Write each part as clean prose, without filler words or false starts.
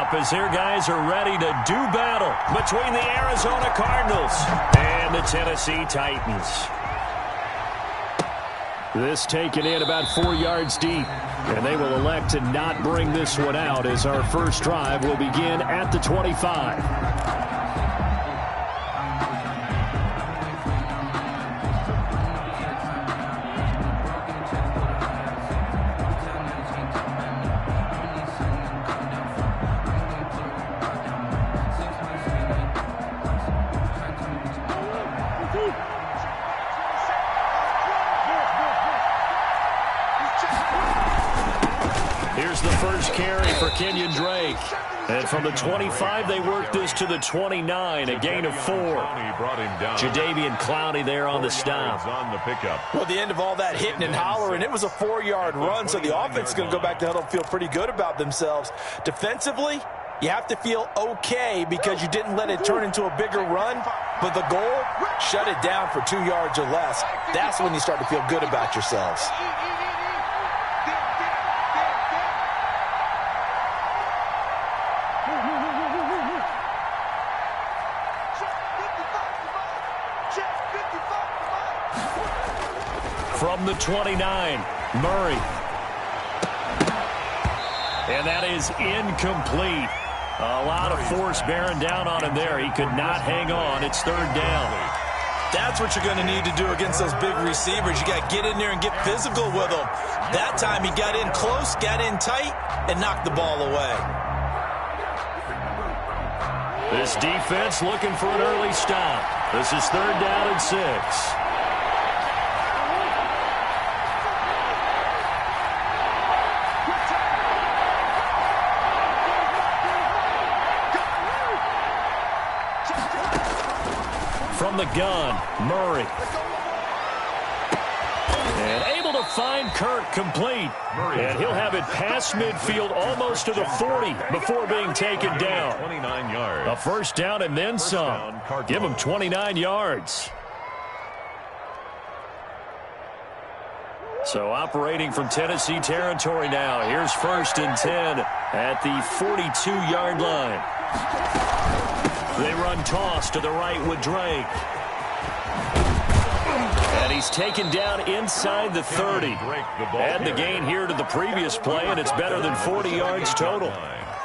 up as their guys are ready to do battle between the Arizona Cardinals and the Tennessee Titans. This taken in about 4 yards deep, and they will elect to not bring this one out as our first drive will begin at the 25. Here's the first carry for Kenyon Drake. And from the 25, they work this to the 29, a gain of 4. Jadeveon Clowney there on the stop. Well, the end of all that hitting and hollering, it was a 4-yard run, so the offense is going to go back to huddle and feel pretty good about themselves. Defensively, you have to feel okay because you didn't let it turn into a bigger run, but the goal, shut it down for 2 yards or less. That's when you start to feel good about yourselves. From the 29, Murray. And that is incomplete. A lot of force bearing down on him there. He could not hang on. It's third down. That's what you're going to need to do against those big receivers. You got to get in there and get physical with them. That time he got in close, got in tight, and knocked the ball away. This defense looking for an early stop. This is third down and 6. From the gun, Murray. And able to find Kirk complete. And he'll have it past midfield almost to the 40 before being taken down. 29 yards. A first down and then some. Give him 29 yards. So operating from Tennessee territory now. Here's first and 10 at the 42-yard line. They run toss to the right with Drake. And he's taken down inside the 30. Add the gain here to the previous play, and it's better than 40 yards total.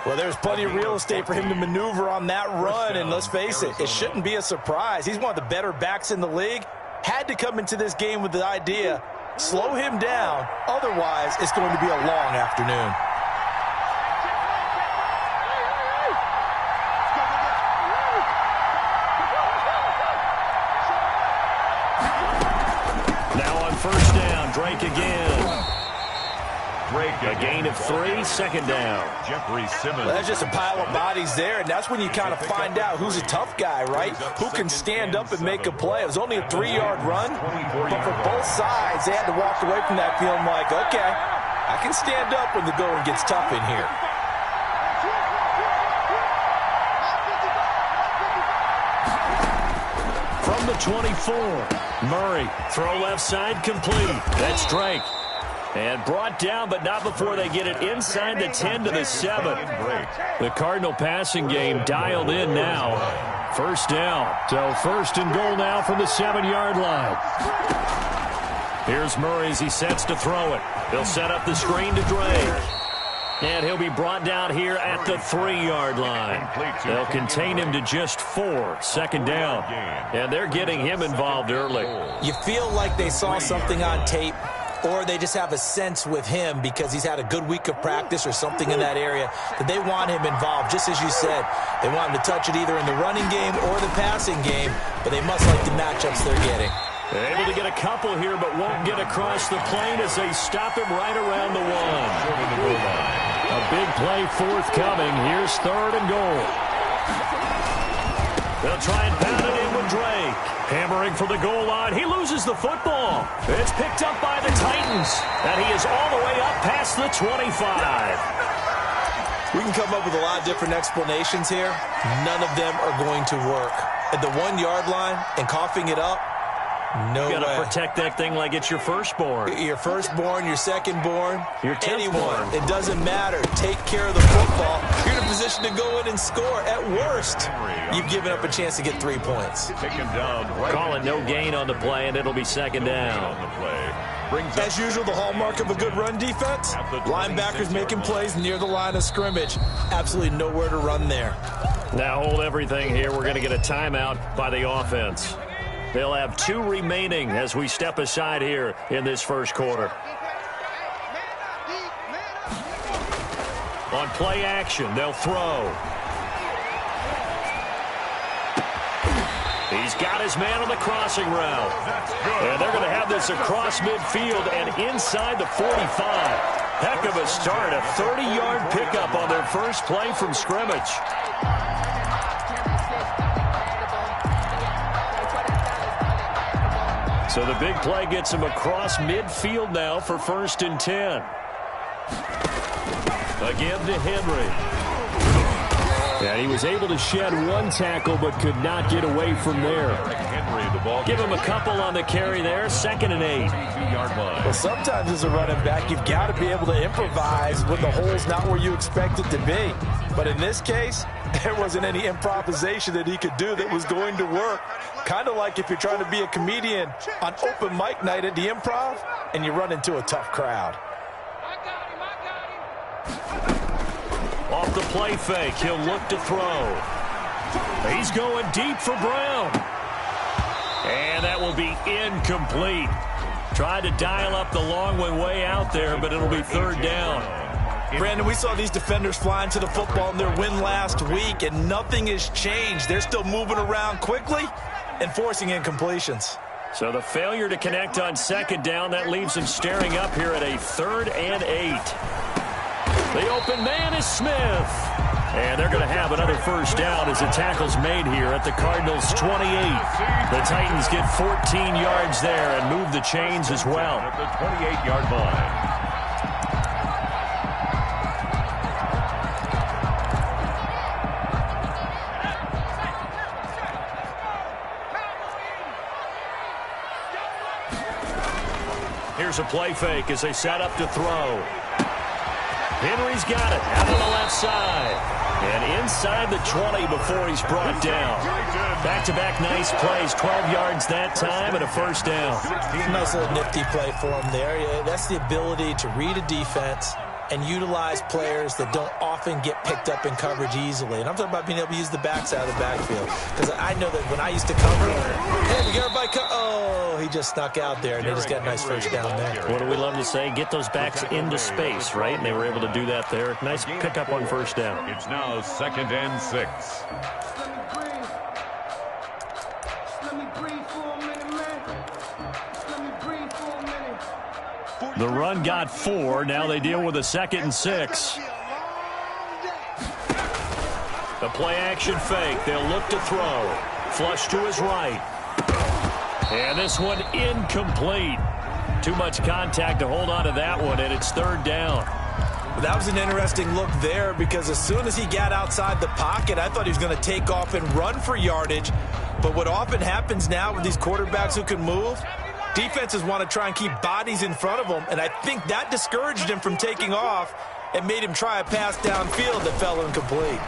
Well, there's plenty of real estate for him to maneuver on that run, and let's face it, it shouldn't be a surprise. He's one of the better backs in the league. Had to come into this game with the idea, slow him down, otherwise it's going to be a long afternoon. First down, Drake again. A gain of 3, second down. Jeffrey Simmons. Well, there's just a pile of bodies there, and that's when you kind of find out who's a tough guy, right? Who can stand up and make a play. It was only a 3-yard run, but for both sides, they had to walk away from that feeling like, okay, I can stand up when the going gets tough in here. From the 24, Murray, throw left side complete. That's Drake. And brought down, but not before they get it inside the 10 to the 7. The Cardinal passing game dialed in now. First down. So first and goal now from the 7-yard line. Here's Murray as he sets to throw it. He'll set up the screen to Drake. And he'll be brought down here at the 3-yard line. They'll contain him to just 4, second down. And they're getting him involved early. You feel like they saw something on tape, or they just have a sense with him because he's had a good week of practice or something in that area that they want him involved, just as you said. They want him to touch it either in the running game or the passing game, but they must like the matchups they're getting. Able to get a couple here, but won't get across the plane as they stop him right around the 1. A big play forthcoming. Here's third and goal. They'll try and pound it in with Drake. Hammering for the goal line. He loses the football. It's picked up by the Titans. And he is all the way up past the 25. We can come up with a lot of different explanations here. None of them are going to work. At the 1-yard line and coughing it up, No way. You got to protect that thing like it's your firstborn. Your firstborn, your secondborn, your anyone. It doesn't matter. Take care of the football. You're in a position to go in and score. At worst, you've given up a chance to get 3 points. Calling no gain on the play, and it'll be second down. As usual, the hallmark of a good run defense, linebackers making plays near the line of scrimmage. Absolutely nowhere to run there. Now hold everything here. We're going to get a timeout by the offense. They'll have 2 remaining as we step aside here in this first quarter. On play action, they'll throw. He's got his man on the crossing route. And they're going to have this across midfield and inside the 45. Heck of a start. A 30-yard pickup on their first play from scrimmage. So the big play gets him across midfield now for 1st and 10. Again to Henry. And he was able to shed 1 tackle but could not get away from there. Give him a couple on the carry there. 2nd and 8. Well, sometimes as a running back, you've got to be able to improvise when the hole's not where you expect it to be. But in this case, there wasn't any improvisation that he could do that was going to work. Kind of like if you're trying to be a comedian on open mic night at the Improv and you run into a tough crowd. Off the play fake, he'll look to throw. He's going deep for Brown. And that will be incomplete. Tried to dial up the long way out there, but it'll be 3rd down. Brandon, we saw these defenders flying to the football in their win last week, and nothing has changed. They're still moving around quickly and forcing incompletions. So the failure to connect on 2nd down, that leaves them staring up here at a 3rd and 8. The open man is Smith. And they're going to have another first down as the tackle's made here at the Cardinals' 28. The Titans get 14 yards there and move the chains as well. At the 28-yard line. Here's a play fake as they set up to throw. Henry's got it out on the left side. And inside the 20 before he's brought down. Back-to-back nice plays, 12 yards that time and a first down. Nice little nifty play for him there. Yeah, that's the ability to read a defense and utilize players that don't often get picked up in coverage easily. And I'm talking about being able to use the backside of the backfield. Because I know that when I used to cover, hey, we got everybody oh, he just snuck out there, and they just got a nice first down there. What do we love to say? Get those backs into space, right? And they were able to do that there. Nice pickup on first down. It's now 2nd and 6. The run got 4. Now they deal with a 2nd and 6. The play action fake. They'll look to throw. Flush to his right. And this one incomplete. Too much contact to hold on to that one, and it's 3rd down. That was an interesting look there because as soon as he got outside the pocket, I thought he was going to take off and run for yardage. But what often happens now with these quarterbacks who can move, defenses want to try and keep bodies in front of them, and I think that discouraged him from taking off and made him try a pass downfield that fell incomplete.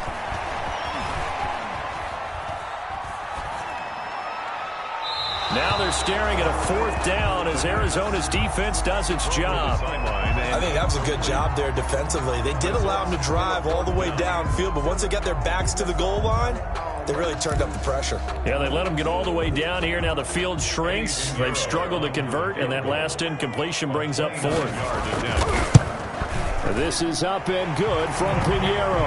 Now they're staring at a 4th down as Arizona's defense does its job. I think that was a good job there defensively. They did allow them to drive all the way downfield, but once they got their backs to the goal line, they really turned up the pressure. Yeah, they let them get all the way down here. Now the field shrinks. They've struggled to convert, and that last incompletion brings up 4th. This is up and good from Pinheiro.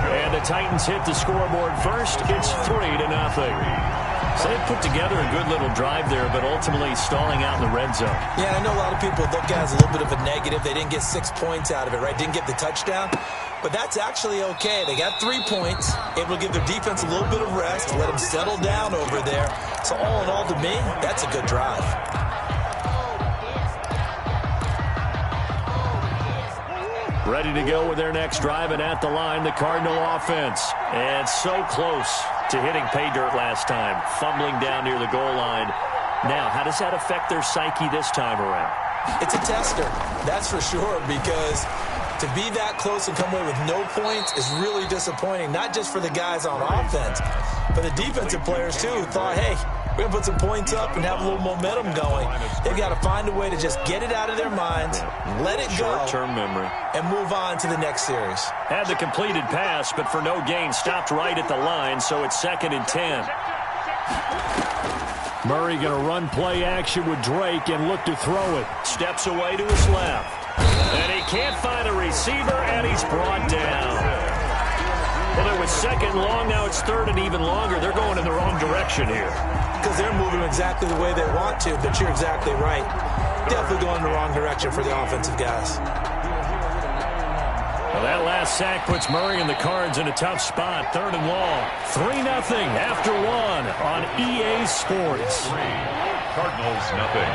And the Titans hit the scoreboard first. It's 3-0. So they put together a good little drive there, but ultimately stalling out in the red zone. Yeah, I know a lot of people look at it as a little bit of a negative. They didn't get 6 points out of it, right? Didn't get the touchdown. But that's actually okay. They got 3 points. Able to give their defense a little bit of rest, let them settle down over there. So all in all, to me, that's a good drive. Ready to go with their next drive, and at the line, the Cardinal offense. And so close to hitting pay dirt last time. Fumbling down near the goal line Now, how does that affect their psyche this time around? It's a tester, that's for sure, because to be that close and come away with no points is really disappointing, not just for the guys on offense, but the defensive players, too, who thought, hey, we're going to put some points up and have a little momentum going. They've got to find a way to just get it out of their minds, let it go, short-term memory, and move on to the next series. Had the completed pass, but for no gain, stopped right at the line, so it's 2nd and 10. Murray going to run play action with Drake and look to throw it. Steps away to his left. And he can't find a receiver, and he's brought down. Well, it was 2nd long, now it's 3rd and even longer. They're going in the wrong direction here. Because they're moving exactly the way they want to, but you're exactly right. Definitely going in the wrong direction for the offensive guys. Well, that last sack puts Murray and the Cards in a tough spot. 3rd and long. 3-0 after 1 on EA Sports. Cardinals nothing.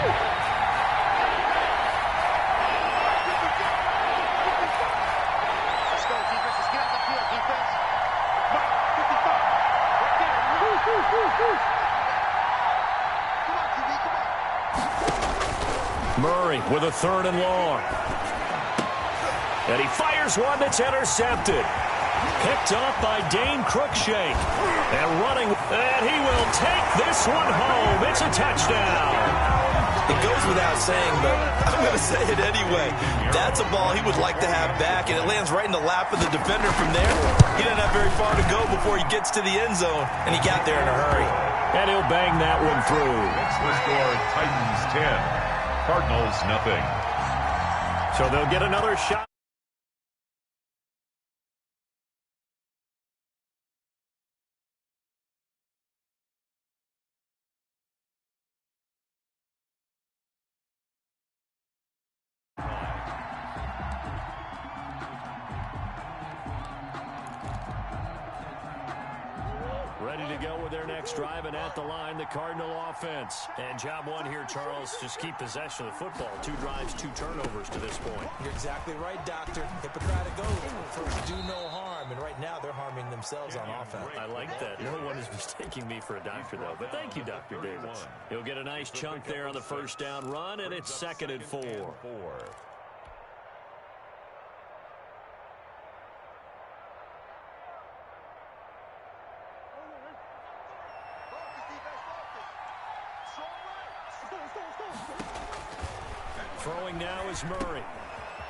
Let's go, defense. Let's get out the field, defense. Mike, 55. Come on, QB, come on. Murray with a 3rd and long. And he fires one that's intercepted. Picked off by Dane Cruikshank. And running, and he will take this one home. It's a touchdown. It goes without saying, but I'm going to say it anyway. That's a ball he would like to have back, and it lands right in the lap of the defender from there. He doesn't have very far to go before he gets to the end zone, and he got there in a hurry. And he'll bang that one through. That's the score, Titans 10. Cardinals nothing. So they'll get another shot. Ready to go with their next drive, and at the line, the Cardinal offense. And job one here, Charles, just keep possession of the football. 2 drives, 2 turnovers to this point. You're exactly right, Doctor. Hippocratic oath. First, do no harm. And right now, they're harming themselves on offense. I like that. No one is mistaking me for a doctor, though. But thank you, Dr. Davis. He'll get a nice chunk there on the first down run, and it's 2nd and 4. Throwing now is Murray.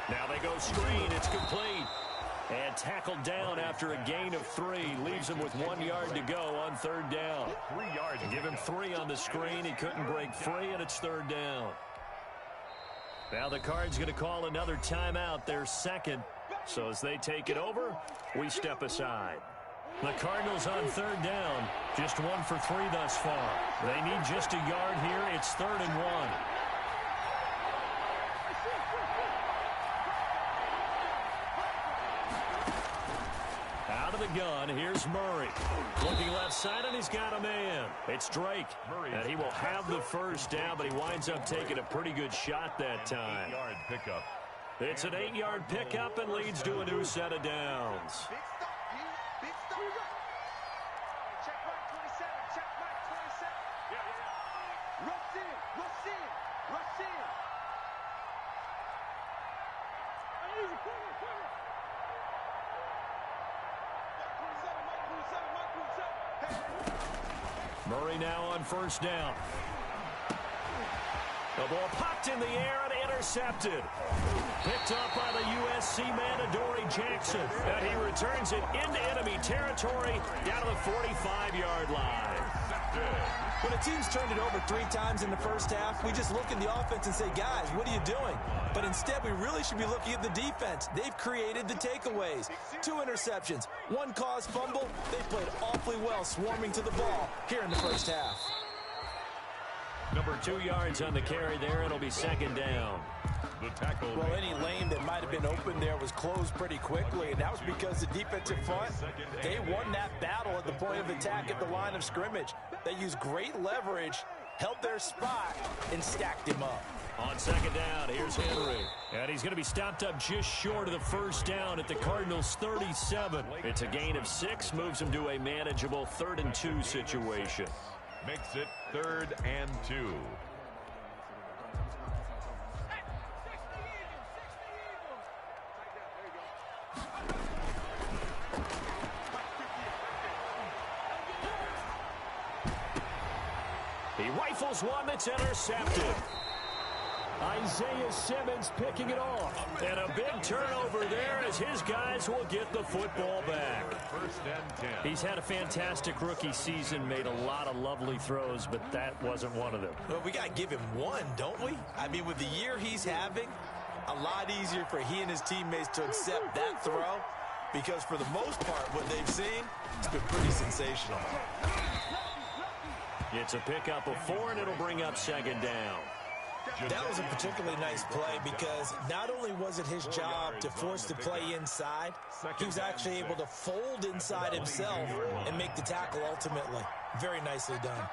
Now they go screen. It's complete. And tackled down after a gain of 3. Leaves him with 1 yard to go on 3rd down. 3 yards. Give him 3 on the screen. He couldn't break free, and it's 3rd down. Now the Cards going to call another timeout. Their 2nd. So as they take it over, we step aside. The Cardinals on 3rd down. Just 1 for 3 thus far. They need just a yard here. It's 3rd and 1. Out of the gun, here's Murray. Looking left side, and he's got a man. It's Drake. And he will have the first down, but he winds up taking a pretty good shot that time. 8-yard pickup. It's an 8-yard pickup and leads to a new set of downs. Big stop, you. Big stop. Check right 27. Check right 27. Yeah. Rush in. Rush in. Rush in. Murray now on first down. The ball popped in the air and intercepted. Picked up by the USC man, Adoree Jackson. And he returns it into enemy territory down to the 45-yard line. When a team's turned it over 3 times in the first half, we just look at the offense and say, guys, what are you doing? But instead, we really should be looking at the defense. They've created the takeaways. 2 interceptions, 1 caused fumble. They played awfully well swarming to the ball here in the first half. Number 2 yards on the carry there. It'll be 2nd down. The tackle. Well, any lane that might have been open there was closed pretty quickly, and that was because the defensive front, they won that battle at the point of attack at the line of scrimmage. They used great leverage, held their spot, and stacked him up. On 2nd down, here's Henry. And he's going to be stopped up just short of the first down at the Cardinals' 37. It's a gain of 6, moves him to a manageable 3rd and 2 situation. makes it 3rd and 2. He rifles one that's intercepted. Isaiah Simmons picking it off. And a big turnover there as his guys will get the football back. 1st and 10. He's had a fantastic rookie season, made a lot of lovely throws, but that wasn't one of them. Well, we got to give him one, don't we? I mean, with the year he's having, a lot easier for he and his teammates to accept that throw because for the most part, what they've seen, it's been pretty sensational. It's a pickup of 4, and it'll bring up 2nd down. That was a particularly nice play because not only was it his job to force the play inside, he was actually able to fold inside himself and make the tackle ultimately. Very nicely done.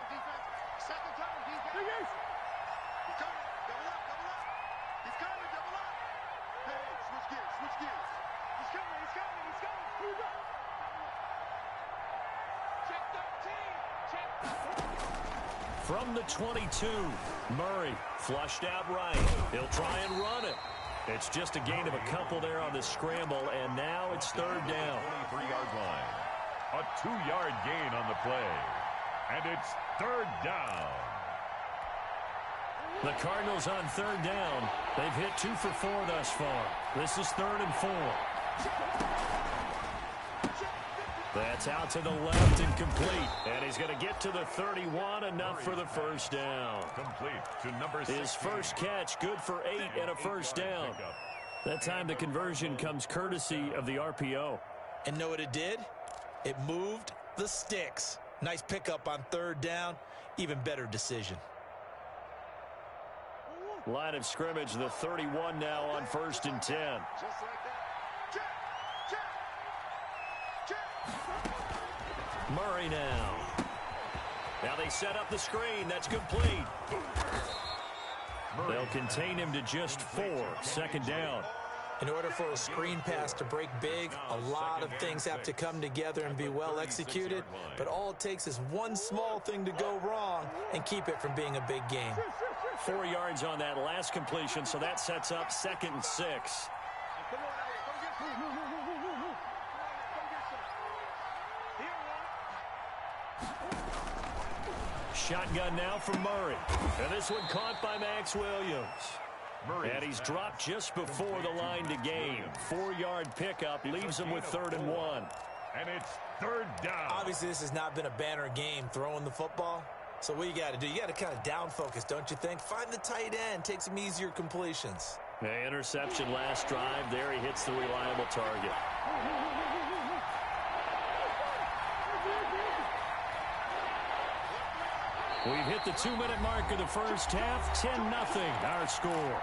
From the 22, Murray flushed out right. He'll try and run it. It's just a gain of a couple there on the scramble, and now it's 3rd down. 23-yard line. A 2-yard gain on the play. And it's 3rd down. The Cardinals on 3rd down. They've hit 2 for 4 thus far. This is 3rd and 4. That's out to the left and complete. And he's going to get to the 31, enough for the 1st down. Complete to number 6. His first catch, good for 8 and a 1st down. That time the conversion comes courtesy of the RPO. And know what it did? It moved the sticks. Nice pickup on 3rd down. Even better decision. Line of scrimmage, the 31 now on 1st and 10. Just like that. Check. Murray now. Now they set up the screen. That's complete. They'll contain him to just 4. 2nd down. In order for a screen pass to break big, a lot of things have to come together and be well executed. But all it takes is one small thing to go wrong and keep it from being a big game. 4 yards on that last completion, so that sets up 2nd and 6. Shotgun now for Murray. And this one caught by Max Williams. And he's dropped just before the line to gain. 4-yard pickup leaves him with 3rd and 1. And it's 3rd down. Obviously, this has not been a banner game throwing the football. So what you got to do, you got to kind of down focus, don't you think? Find the tight end, take some easier completions. The interception last drive. There he hits the reliable target. We've hit the 2-minute mark of the first half. 10-0 our score.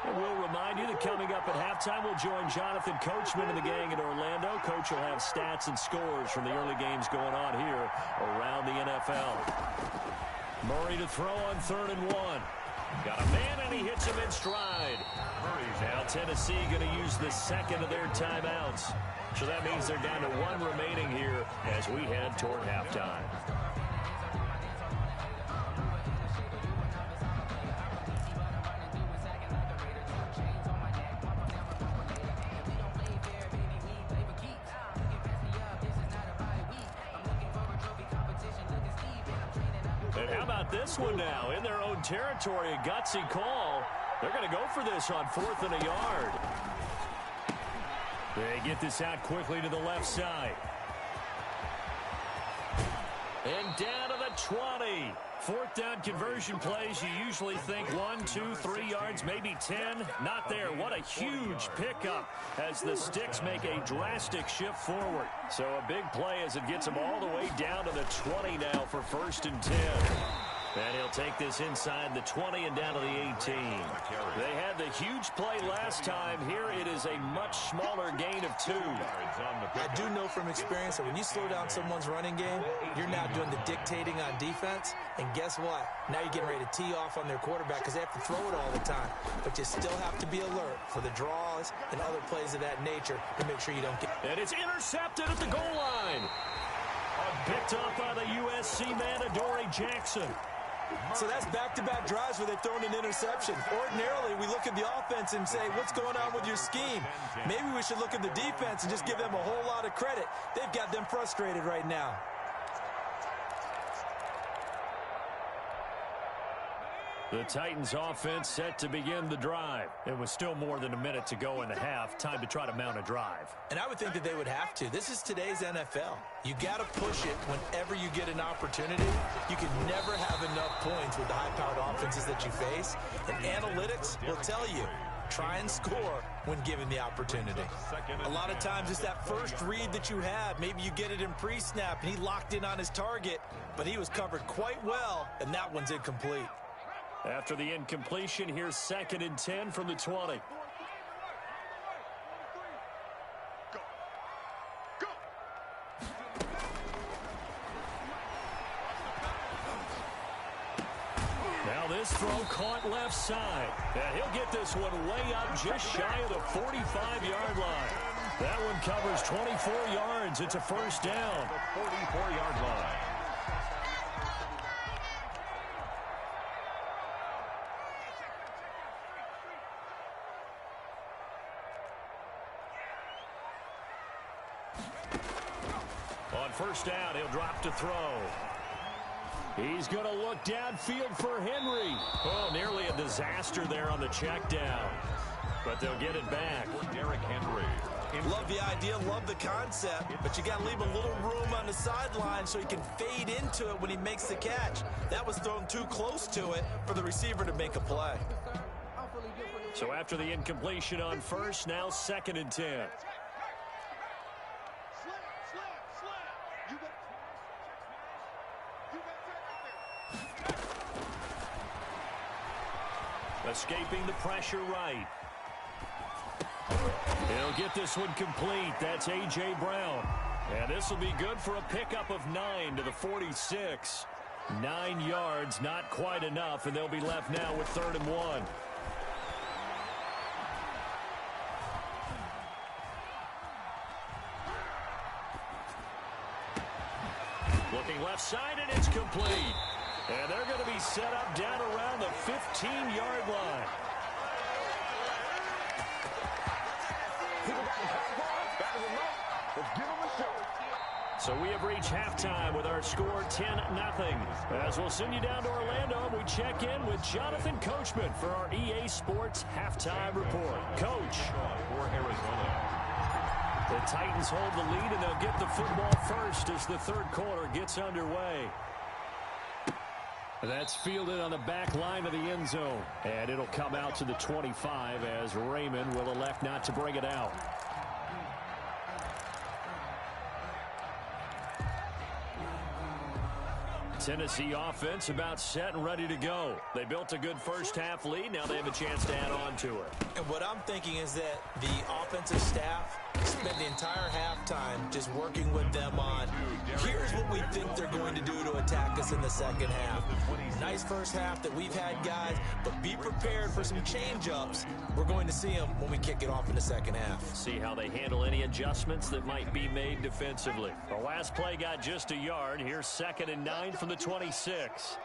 And we'll remind you that coming up at halftime, we'll join Jonathan Coachman and the gang in Orlando. Coach will have stats and scores from the early games going on here around the NFL. Murray to throw on 3rd and 1. Got a man, and he hits him in stride. Now Tennessee going to use the 2nd of their timeouts. So that means they're down to 1 remaining here as we head toward halftime. And how about this one now? In their own territory, a gutsy call. They're going to go for this on 4th and a yard. They get this out quickly to the left side. And down to the 20. 4th down conversion plays, you usually think 1, 2, 3 yards, maybe 10. Not there. What a huge pickup as the Sticks make a drastic shift forward. So a big play as it gets them all the way down to the 20 now for 1st and 10. And he'll take this inside the 20 and down to the 18. They had the huge play last time. Here it is a much smaller gain of 2. I do know from experience that when you slow down someone's running game, you're now doing the dictating on defense. And guess what? Now you're getting ready to tee off on their quarterback because they have to throw it all the time. But you still have to be alert for the draws and other plays of that nature to make sure you don't get... And it's intercepted at the goal line. Picked up by the USC man, Adoree Jackson. So that's back-to-back drives where they've thrown an interception. Ordinarily, we look at the offense and say, what's going on with your scheme? Maybe we should look at the defense and just give them a whole lot of credit. They've got them frustrated right now. The Titans offense set to begin the drive. It was still more than a minute to go in the half. Time to try to mount a drive. And I would think that they would have to. This is today's NFL. You got to push it whenever you get an opportunity. You can never have enough points with the high-powered offenses that you face. And analytics will tell you, try and score when given the opportunity. A lot of times it's that first read that you have. Maybe you get it in pre-snap and he locked in on his target, but he was covered quite well, and that one's incomplete. After the incompletion, here's 2nd and 10 from the 20. Now this throw caught left side. And he'll get this one way up just shy of the 45-yard line. That one covers 24 yards. It's a first down. The 44-yard line. On first down, he'll drop to throw. He's going to look downfield for Henry. Oh, nearly a disaster there on the check down. But they'll get it back. Derrick Henry. Love the idea, love the concept, but you got to leave a little room on the sideline so he can fade into it when he makes the catch. That was thrown too close to it for the receiver to make a play. So after the incompletion on first, now 2nd and 10. Escaping the pressure right. He'll get this one complete. That's A.J. Brown. And this will be good for a pickup of 9 to the 46. 9 yards, not quite enough, and they'll be left now with 3rd and 1. Looking left side, and it's complete. And they're going to be set up down around the 15-yard line. So we have reached halftime with our score 10-0. As we'll send you down to Orlando, we check in with Jonathan Coachman for our EA Sports Halftime Report. Coach. For Arizona. The Titans hold the lead, and they'll get the football first as the 3rd quarter gets underway. That's fielded on the back line of the end zone. And it'll come out to the 25 as Raymond will elect not to bring it out. Tennessee offense about set and ready to go. They built a good first half lead. Now they have a chance to add on to it. And what I'm thinking is that the offensive staff spent the entire halftime just working with them on, here's what we think they're going to do to attack us in the second half. Nice first half that we've had, guys, but be prepared for some change-ups. We're going to see them when we kick it off in the second half. See how they handle any adjustments that might be made defensively. The last play got just a yard. Here's 2nd and 9 from the 26.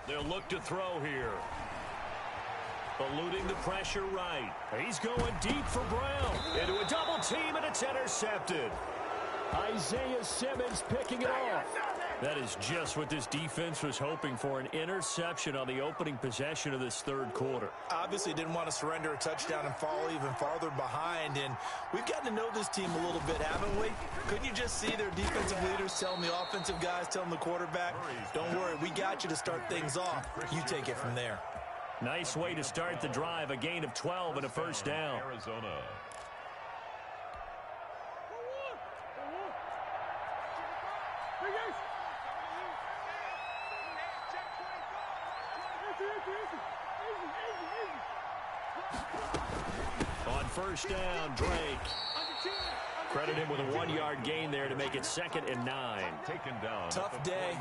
They'll look to throw here. Eluding the pressure right. He's going deep for Brown. Into a double team, and it's intercepted. Isaiah Simmons picking it off. That is just what this defense was hoping for, an interception on the opening possession of this 3rd quarter. Obviously didn't want to surrender a touchdown and fall even farther behind, and we've gotten to know this team a little bit, haven't we? Couldn't you just see their defensive leaders telling the offensive guys, telling the quarterback, don't worry, we got you to start things off. You take it from there. Nice way to start the drive, a gain of 12 and a first down. Arizona. On first down, Drake. Credit him with a 1-yard gain there to make it 2nd and 9. Taken down. Tough day,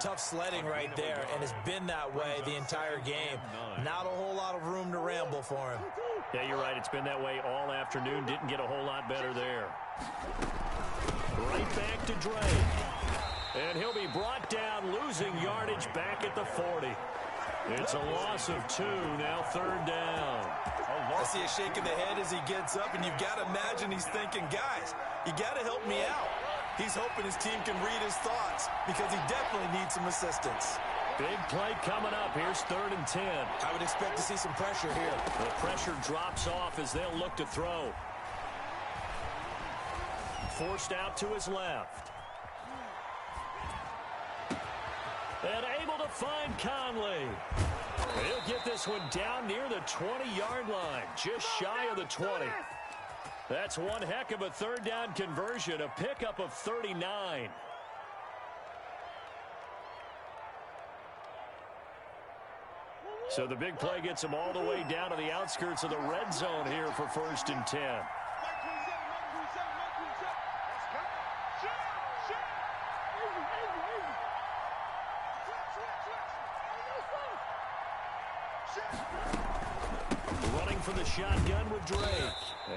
tough sledding right there, and it's been that way the entire game. Not a whole lot of room to ramble for him. Yeah, you're right. It's been that way all afternoon. Didn't get a whole lot better there. Right back to Drake. And he'll be brought down, losing yardage back at the 40. It's a loss of 2, now 3rd down. I see a shake of the head as he gets up, and you've got to imagine he's thinking, guys, you got to help me out. He's hoping his team can read his thoughts because he definitely needs some assistance. Big play coming up. Here's 3rd and 10. I would expect to see some pressure here. The pressure drops off as they'll look to throw. Forced out to his left. And able to find Conley. He'll get this one down near the 20-yard line, just shy of the 20. That's one heck of a 3rd down conversion, a pickup of 39. So the big play gets him all the way down to the outskirts of the red zone here for 1st and 10. Running for the shotgun with Drake.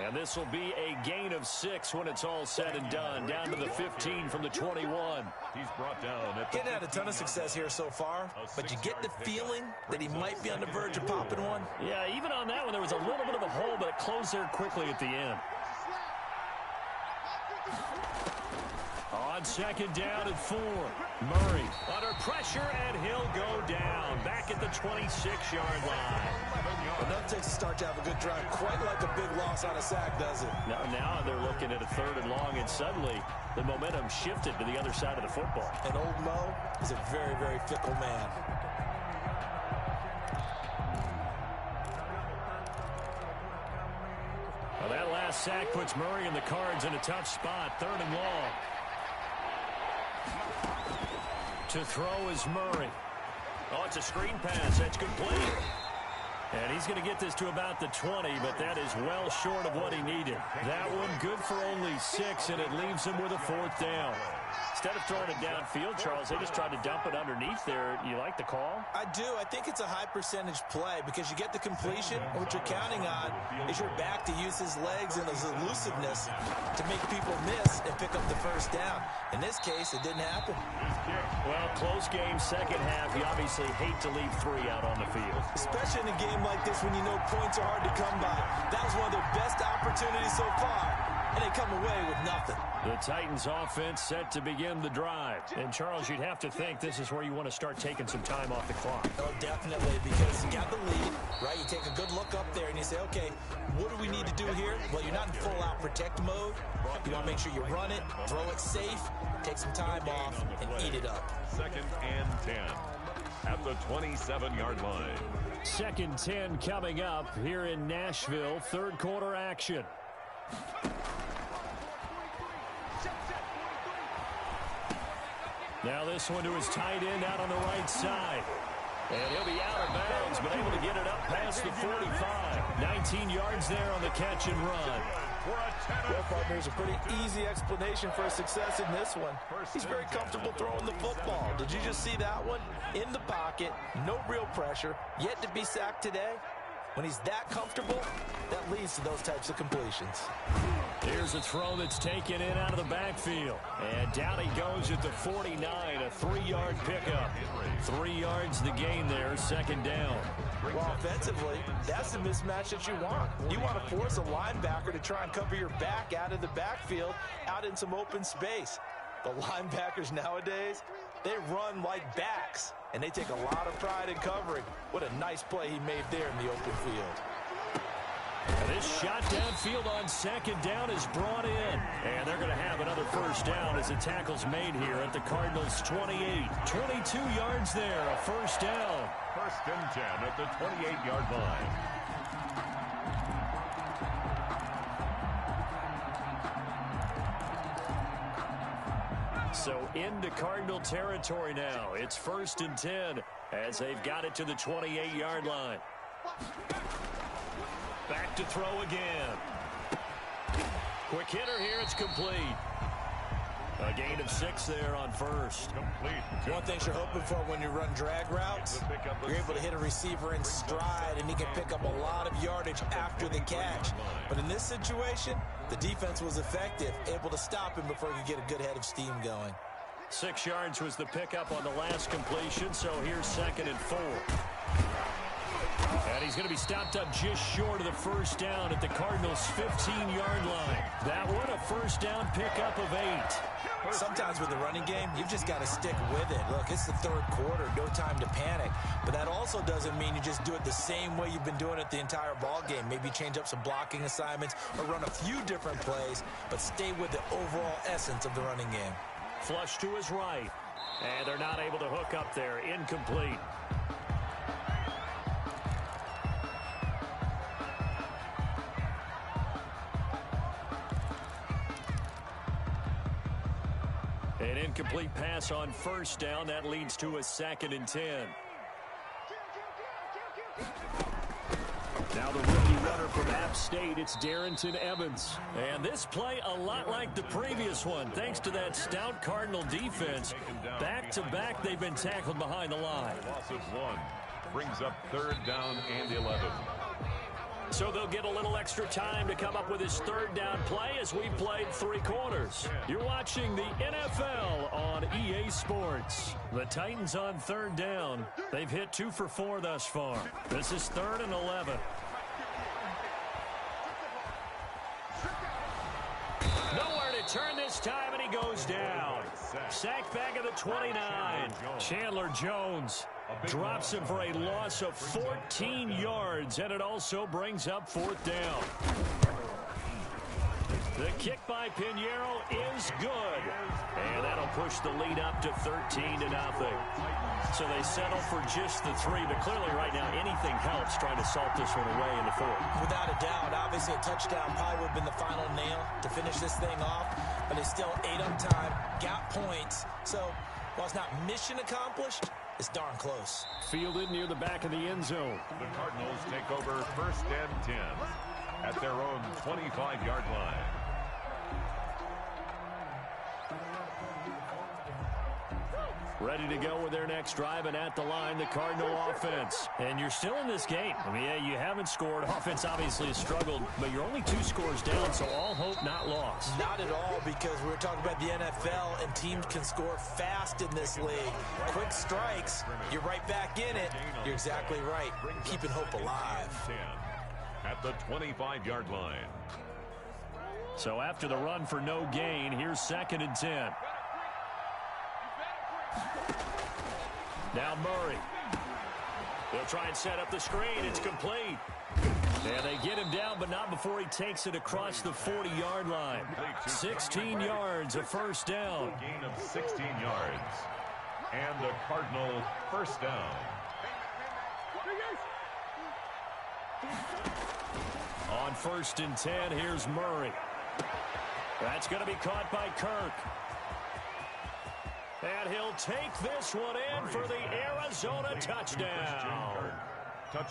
And this will be a gain of 6 when it's all said and done. Down to the 15 from the 21. He's brought down. He's had a ton of success here so far, but you get the feeling that he might be on the verge of popping one. Yeah, even on that one, there was a little bit of a hole, but it closed there quickly at the end. On 2nd down at 4. Murray under pressure, and he'll go down. Back at the 26-yard line. Enough takes a start to have a good drive. Quite like a big loss on a sack, does it? Now they're looking at a 3rd and long, and suddenly the momentum shifted to the other side of the football. And old Mo is a very, very fickle man. Well, that last sack puts Murray and the Cards in a tough spot. 3rd and long. To throw is Murray. Oh, it's a screen pass. That's complete. And he's going to get this to about the 20, but that is well short of what he needed. That one good for only 6, and it leaves him with a 4th down. Instead of throwing it downfield, Charles, they just tried to dump it underneath there. You like the call? I do. I think it's a high-percentage play because you get the completion. What you're counting on is your back to use his legs and his elusiveness to make people miss and pick up the 1st down. In this case, it didn't happen. Well, close game, 2nd half. You obviously hate to leave 3 out on the field. Especially in a game like this when you know points are hard to come by. That was one of their best opportunities so far, and they come away with nothing. The Titans offense set to begin the drive. And, Charles, you'd have to think this is where you want to start taking some time off the clock. Oh, definitely, because you got the lead, right? You take a good look up there and you say, okay, what do we need to do here? Well, you're not in full-out protect mode. You want to make sure you run it, throw it safe, take some time off, and eat it up. 2nd and 10 at the 27-yard line. 2nd 10 coming up here in Nashville. 3rd quarter action. Now this one to his tight end out on the right side. And he'll be out of bounds, but able to get it up past the 45. 19 yards there on the catch and run. Well, partner, there's a pretty easy explanation for his success in this one. He's very comfortable throwing the football. Did you just see that one? In the pocket, no real pressure, yet to be sacked today. When he's that comfortable, that leads to those types of completions. Here's a throw that's taken in out of the backfield. And down he goes at the 49, a 3-yard pickup. 3 yards the gain there, 2nd down. Well, offensively, that's the mismatch that you want. You want to force a linebacker to try and cover your back out of the backfield, out in some open space. The linebackers nowadays, they run like backs, and they take a lot of pride in covering. What a nice play he made there in the open field. And this shot downfield on 2nd down is brought in. And they're going to have another 1st down as the tackle's made here at the Cardinals' 28. 22 yards there, a 1st down. 1st and 10 at the 28-yard line. So into Cardinal territory now. It's 1st and 10 as they've got it to the 28-yard line. Back to throw again. Quick hitter here. It's complete. A gain of 6 there on first. One thing you're hoping for when you run drag routes, you're able to hit a receiver in stride, and he can pick up a lot of yardage after the catch. But in this situation, the defense was effective, able to stop him before he could get a good head of steam going. 6 yards was the pickup on the last completion, so here's 2nd and 4. And he's going to be stopped up just short of the first down at the Cardinals' 15-yard line. That one, a first down pickup of 8. Sometimes with the running game, you've just got to stick with it. Look, it's the third quarter, no time to panic. But that also doesn't mean you just do it the same way you've been doing it the entire ball game. Maybe change up some blocking assignments or run a few different plays, but stay with the overall essence of the running game. Flush to his right. And they're not able to hook up there. Incomplete. An incomplete pass on first down. That leads to a 2nd and 10. Now the rookie runner from App State, it's Darrington Evans. And this play a lot like the previous one. Thanks to that stout Cardinal defense. Back-to-back, they've been tackled behind the line. Loss of 1 brings up 3rd down and 11. So they'll get a little extra time to come up with his 3rd down play as we played 3 quarters. You're watching the NFL on EA Sports. The Titans on 3rd down. They've hit 2 for 4 thus far. This is 3rd and 11. Nowhere to turn this time, and he goes down. Sacked back at the 29. Chandler Jones drops him for a loss of 14 yards, and it also brings up 4th down. The kick by Pinheiro is good, and that'll push the lead up to 13-0. So they settle for just the 3, but clearly right now anything helps trying to salt this one away in the 4th. Without a doubt, obviously a touchdown probably would have been the final nail to finish this thing off, but they still ate on time, got points. So while it's not mission accomplished, it's darn close. Fielded near the back of the end zone. The Cardinals take over 1st and 10 at their own 25-yard line. Ready to go with their next drive, and at the line, the Cardinal offense. And you're still in this game. I mean, yeah, you haven't scored. Offense obviously has struggled, but you're only 2 scores down, so all hope not lost. Not at all, because we were talking about the NFL, and teams can score fast in this league. Quick strikes, you're right back in it. You're exactly right. Keeping hope alive. 10 at the 25-yard line. So after the run for no gain, here's 2nd and 10. Now Murray. They'll try and set up the screen. It's complete. And they get him down, but not before he takes it across the 40-yard line. 16 yards, a first down. Gain of 16 yards. And the Cardinal first down. On 1st and 10, here's Murray. That's going to be caught by Kirk. And he'll take this one in for the Arizona touchdown.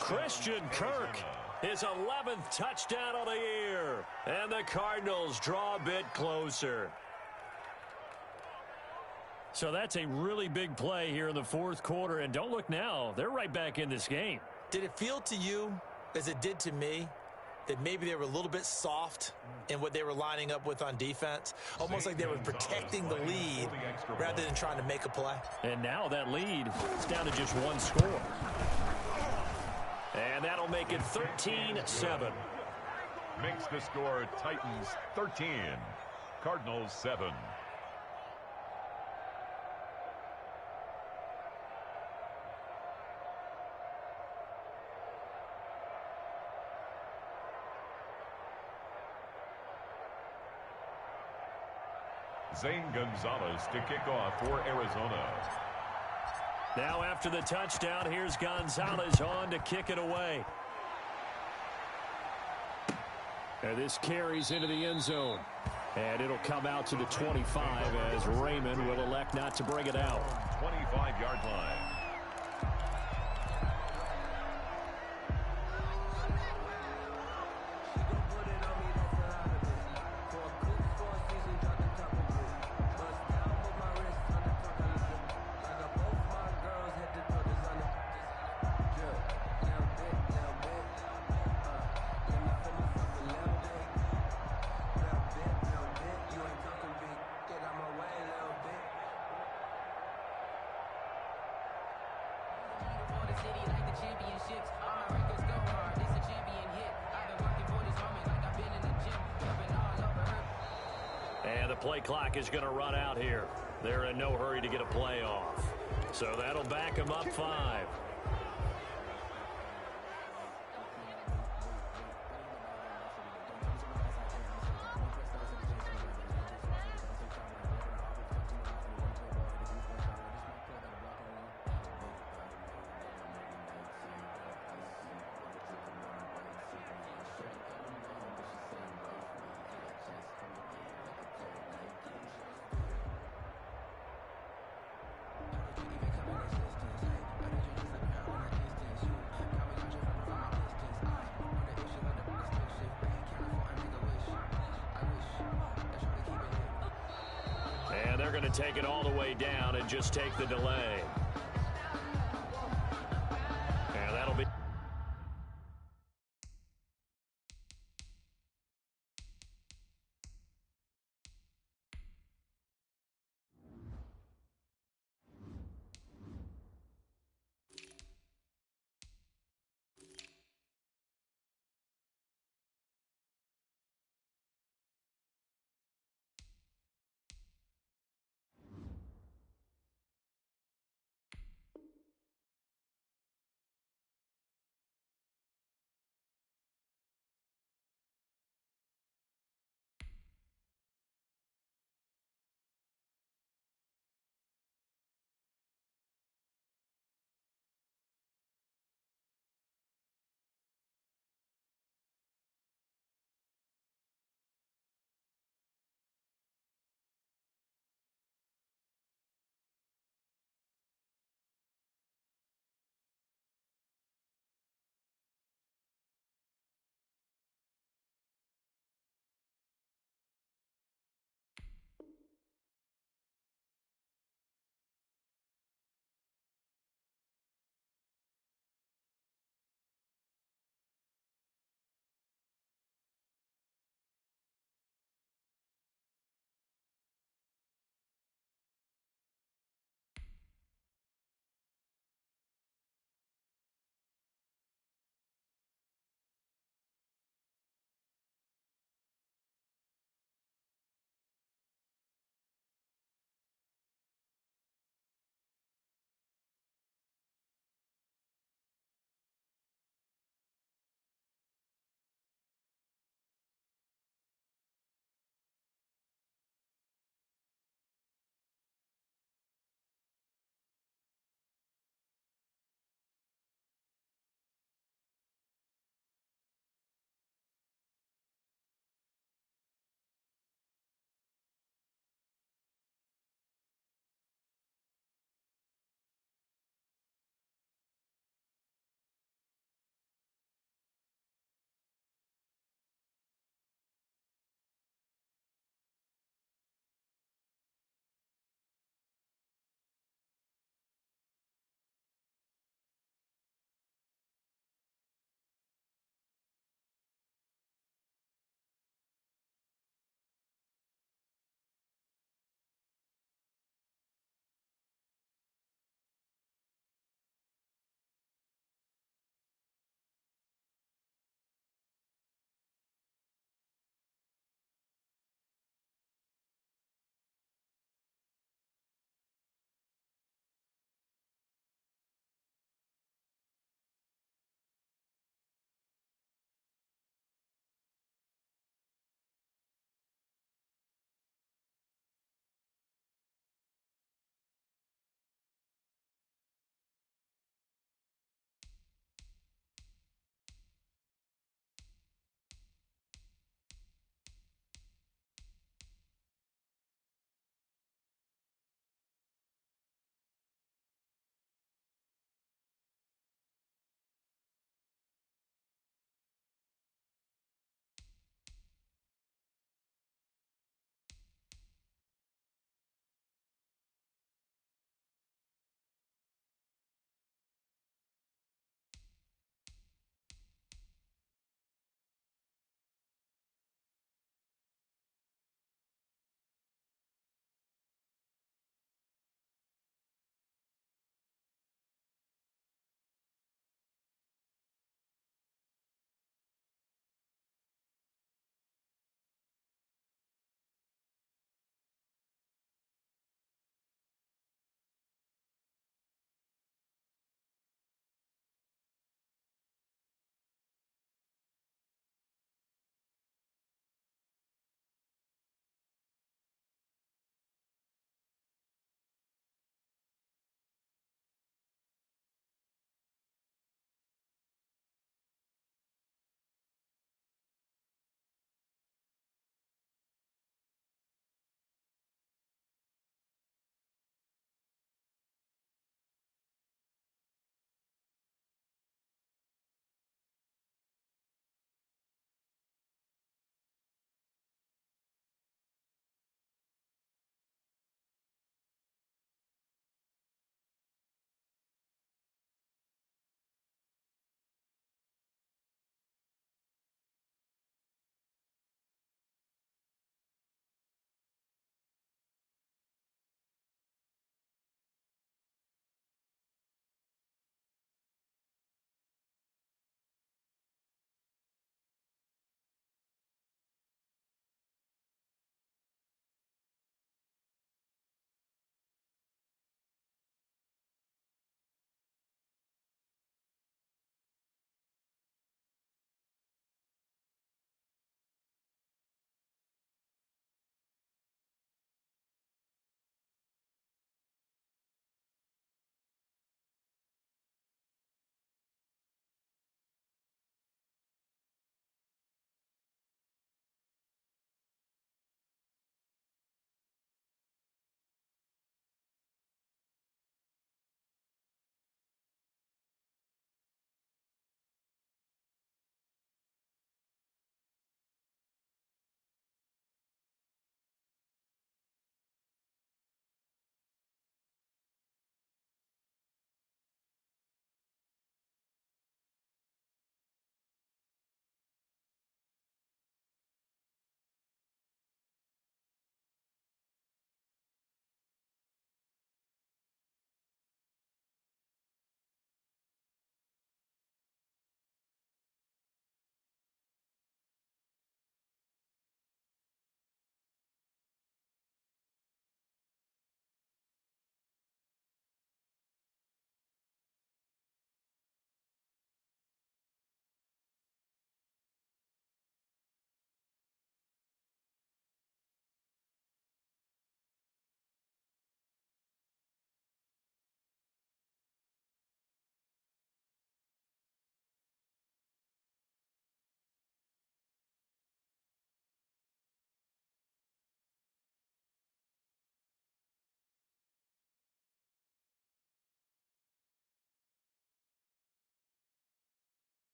Christian Kirk, his 11th touchdown of the year. And the Cardinals draw a bit closer. So that's a really big play here in the 4th quarter. And don't look now, they're right back in this game. Did it feel to you, as it did to me, that maybe they were a little bit soft in what they were lining up with on defense? Almost like they were protecting the lead rather than trying to make a play. And now that lead is down to just 1 score. And that'll make it 13-7. Makes the score Titans 13, Cardinals 7. Zane Gonzalez to kick off for Arizona. Now after the touchdown, here's Gonzalez on to kick it away. And this carries into the end zone. And it'll come out to the 25 as Raymond will elect not to bring it out. 25-yard line. And the play clock is going to run out here. They're in no hurry to get a play off. So that'll back them up 5. And they're going to take it all the way down and just take the delay. And that'll be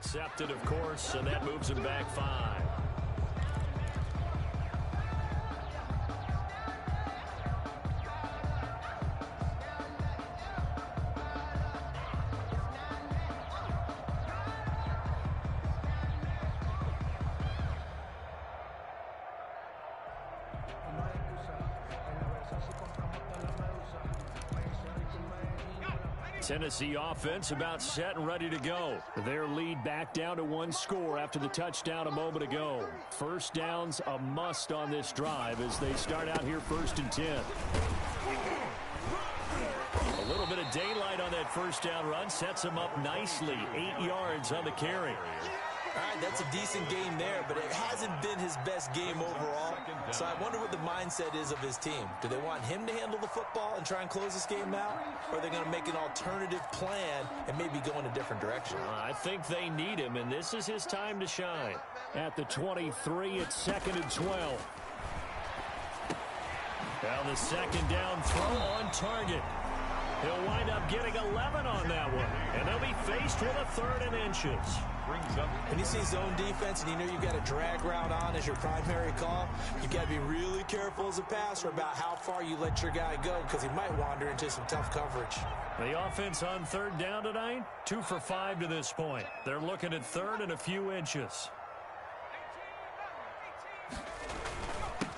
Accepted, of course, and that moves him back 5. Tennessee offense about set and ready to go. Their lead back down to 1 score after the touchdown a moment ago. First down's a must on this drive as they start out here 1st and 10. A little bit of daylight on that first down run sets them up nicely. 8 yards on the carry. All right, that's a decent game there, but it hasn't been his best game overall. So I wonder what the mindset is of his team. Do they want him to handle the football and try and close this game out? Or are they going to make an alternative plan and maybe go in a different direction? I think they need him, and this is his time to shine. At the 23, it's 2nd and 12. Now the second down throw on target. He'll wind up getting 11 on that one, and they'll be faced with a 3rd and inches. When you see zone defense and you know you've got a drag route on as your primary call, you've got to be really careful as a passer about how far you let your guy go because he might wander into some tough coverage. The offense on 3rd down tonight, 2 for 5 to this point. They're looking at 3rd and a few inches.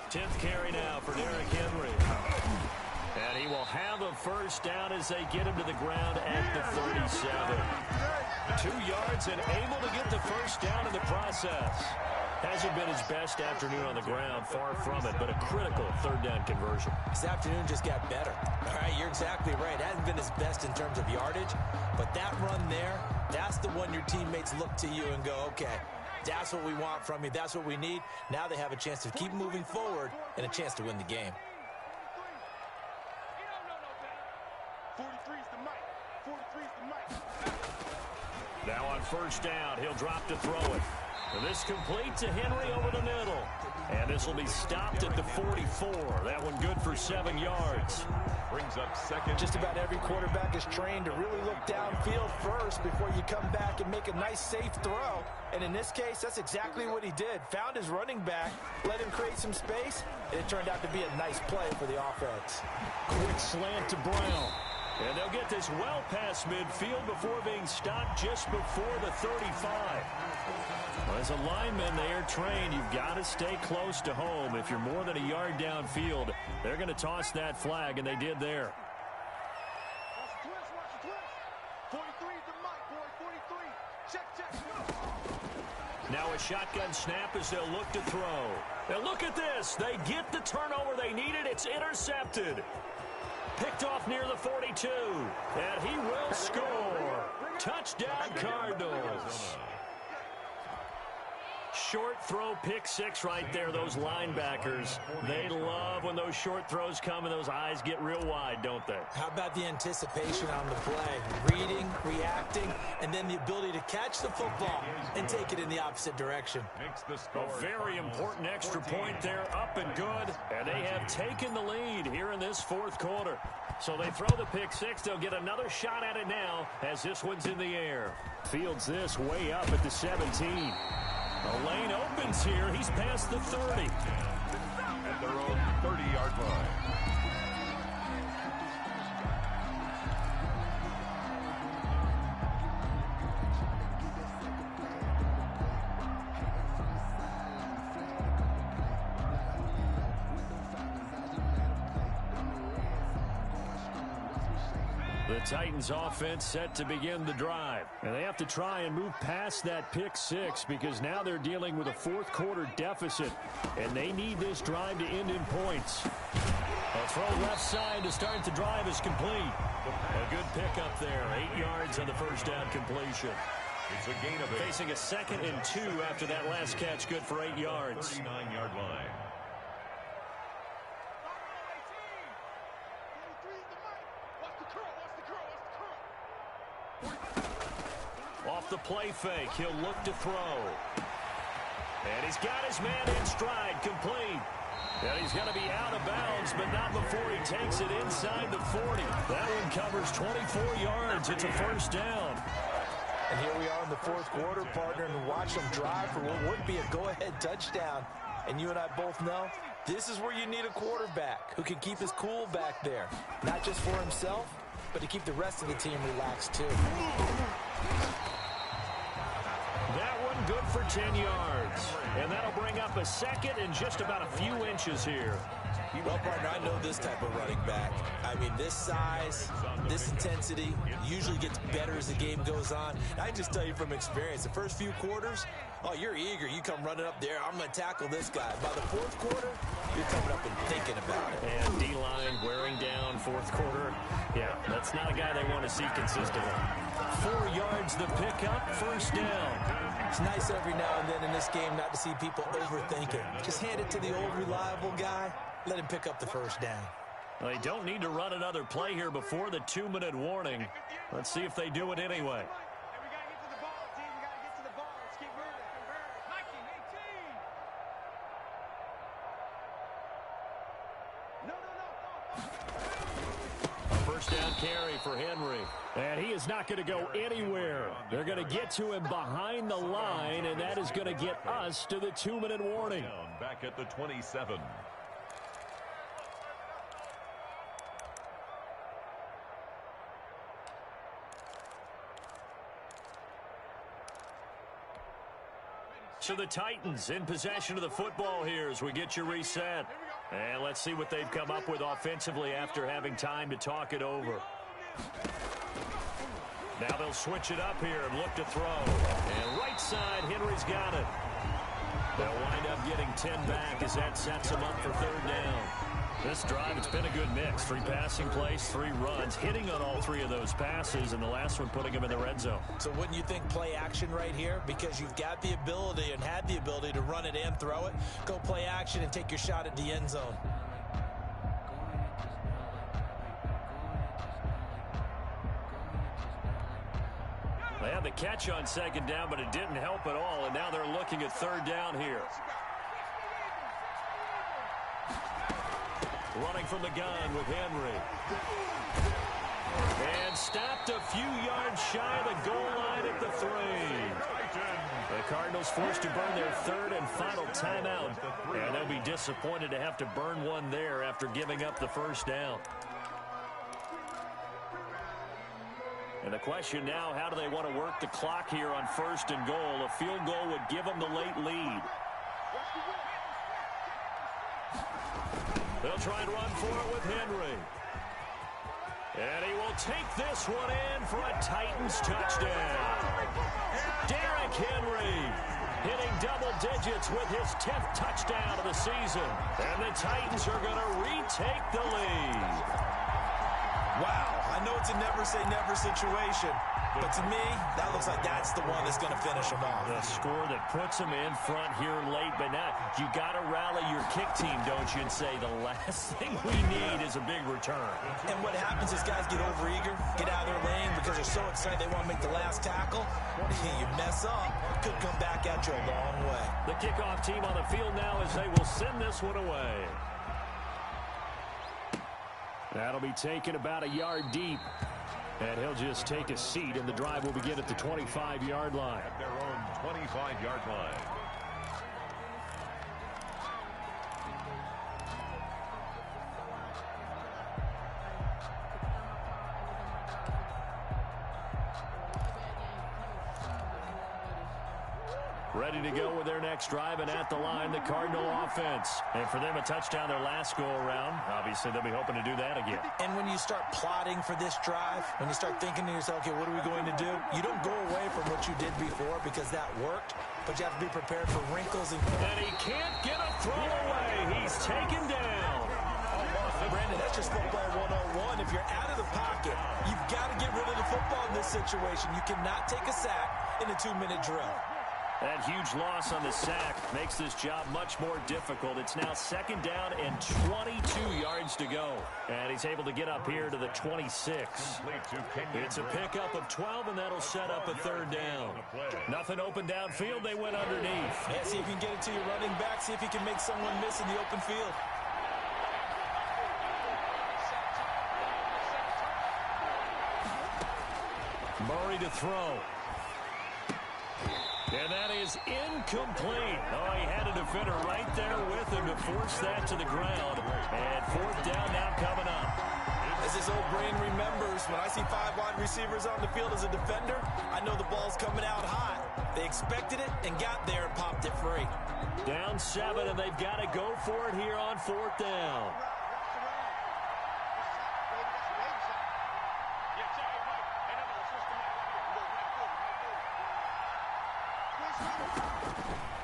10th carry now for Derrick Henry. And he will have a first down as they get him to the ground at the 37. 2 yards and able to get the first down in the process. Hasn't been his best afternoon on the ground, far from it, but a critical 3rd down conversion. This afternoon just got better. All right, you're exactly right. It hasn't been his best in terms of yardage, but that run there, that's the one your teammates look to you and go, okay, that's what we want from you. That's what we need. Now they have a chance to keep moving forward and a chance to win the game. 43's the mic. 43's the mic. Now on first down, he'll drop to throw it. And this complete to Henry over the middle. And this will be stopped at the 44. That one good for 7 yards. Brings up 2nd. Just about every quarterback is trained to really look downfield first before you come back and make a nice, safe throw. And in this case, that's exactly what he did. Found his running back, let him create some space, and it turned out to be a nice play for the offense. Quick slant to Brown. And they'll get this well past midfield before being stopped just before the 35. Well, as a lineman, they are trained. You've got to stay close to home. If you're more than a yard downfield, they're going to toss that flag, and they did there. Watch the twist, watch the twist. 43's the mic, boy. 43. Check, check. Now a shotgun snap as they'll look to throw. And look at this. They get the turnover they needed. It's intercepted. Picked off near the 42. And he will score. Touchdown, Cardinals. Short throw, pick 6 right there. Those linebackers, they love when those short throws come and those eyes get real wide, don't they? How about the anticipation on the play? Reading, reacting, and then the ability to catch the football and take it in the opposite direction. A very important extra point there, up and good. And they have taken the lead here in this 4th quarter. So they throw the pick 6. They'll get another shot at it now as this one's in the air. Fields this way up at the 17. The lane opens here. He's past the 30. At their own 30-yard line. The Titans offense set to begin the drive. And they have to try and move past that pick 6 because now they're dealing with a 4th quarter deficit. And they need this drive to end in points. A throw left side to start the drive is complete. A good pickup there. 8 yards on the first down completion. It's a gain of 8. Facing a 2nd and 2 after that last catch. Good for 8 yards. 39-yard line. Off the play fake, he'll look to throw. And he's got his man in stride, complete. And he's going to be out of bounds, but not before he takes it inside the 40. That one covers 24 yards. It's a first down. And here we are in the fourth quarter, partner, and watch them drive for what would be a go-ahead touchdown. And you and I both know this is where you need a quarterback who can keep his cool back there. Not just for himself, but to keep the rest of the team relaxed too. That one good for 10 yards. And that'll bring up a second and just about a few inches here. Well, partner, I know this type of running back. I mean, this size, this intensity usually gets better as the game goes on. I can just tell you from experience, the first few quarters, oh, you're eager. You come running up there, I'm going to tackle this guy. By the fourth quarter, you're coming up and thinking about it. And D-line wearing down fourth quarter. Yeah, that's not a guy they want to see consistently. 4 yards the pickup, first down. It's nice every now and then in this game not to see people overthink it. Just hand it to the old reliable guy. Let him pick up the first down. They don't need to run another play here before the 2-minute warning. Let's see if they do it anyway. First down carry for Henry. And he is not going to go anywhere. They're going to get to him behind the line, and that is going to get us to the 2-minute warning. Back at the 27. So the Titans in possession of the football here as we get you reset. And let's see what they've come up with offensively after having time to talk it over. Now they'll switch it up here and look to throw. And right side, Henry's got it. They'll wind up getting 10 back as that sets them up for third down. This drive, it's been a good mix. 3 passing plays, 3 runs, hitting on all 3 of those passes, and the last one putting them in the red zone. So wouldn't you think play action right here? Because you've got the ability and had the ability to run it and throw it. Go play action and take your shot at the end zone. They had the catch on second down, but it didn't help at all, and now they're looking at third down here. Running from the gun with Henry. And stopped a few yards shy of the goal line at the 3. The Cardinals forced to burn their third and final timeout. And they'll be disappointed to have to burn one there after giving up the first down. And the question now, how do they want to work the clock here on first and goal? A field goal would give them the late lead. They'll try and run for it with Henry. And he will take this one in for a Titans touchdown. Derrick Henry hitting double digits with his 10th touchdown of the season. And the Titans are going to retake the lead. Wow, I know it's a never-say-never situation, but to me, that looks like that's the one that's going to finish them off. The score that puts them in front here late, but now you got to rally your kick team, don't you, and say the last thing we need is a big return. And what happens is guys get overeager, get out of their lane because they're so excited they want to make the last tackle. You mess up, could come back at you a long way. The kickoff team on the field now as they will send this one away. That'll be taken about a yard deep. And he'll just take a seat, and the drive will begin at the 25-yard line. At their own 25-yard line. Ready to go with their next drive, and at the line, the Cardinal offense. And for them, a touchdown their last go-around. Obviously, they'll be hoping to do that again. And when you start plotting for this drive, when you start thinking to yourself, okay, what are we going to do? You don't go away from what you did before because that worked, but you have to be prepared for wrinkles. And he can't get a throw away. He's taken down. Brandon, that's just football 101. If you're out of the pocket, you've got to get rid of the football in this situation. You cannot take a sack in a 2-minute drill. That huge loss on the sack makes this job much more difficult. It's now second down and 22 yards to go. And he's able to get up here to the 26. It's a pickup of 12, and that'll set up a third down. Nothing open downfield. They went underneath. Yeah, see if you can get it to your running back. See if you can make someone miss in the open field. Murray to throw. And that is incomplete. Oh, he had a defender right there with him to force that to the ground. And fourth down now coming up. As his old brain remembers, when I see 5 wide receivers on the field as a defender, I know the ball's coming out hot. They expected it and got there and popped it free. Down 7, and they've got to go for it here on fourth down.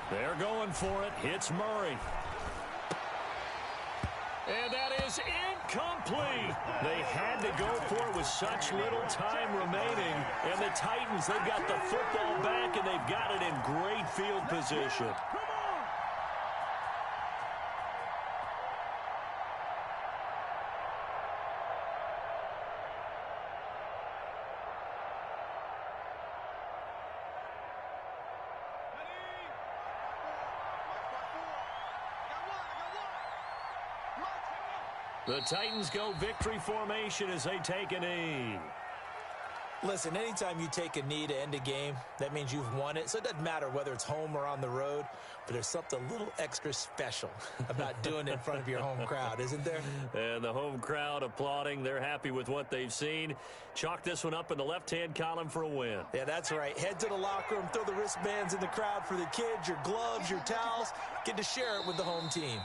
They're going for it. Hits Murray. And that is incomplete. They had to go for it with such little time remaining. And the Titans, they've got the football back, and they've got it in great field position. The Titans go victory formation as they take a knee. Listen, anytime you take a knee to end a game, that means you've won it. So it doesn't matter whether it's home or on the road, but there's something a little extra special about doing it in front of your home crowd, isn't there? And the home crowd applauding. They're happy with what they've seen. Chalk this one up in the left-hand column for a win. Yeah, that's right. Head to the locker room, throw the wristbands in the crowd for the kids, your gloves, your towels. Get to share it with the home team.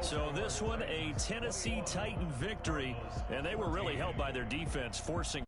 So this one, a Tennessee Titan victory, and they were really helped by their defense, forcing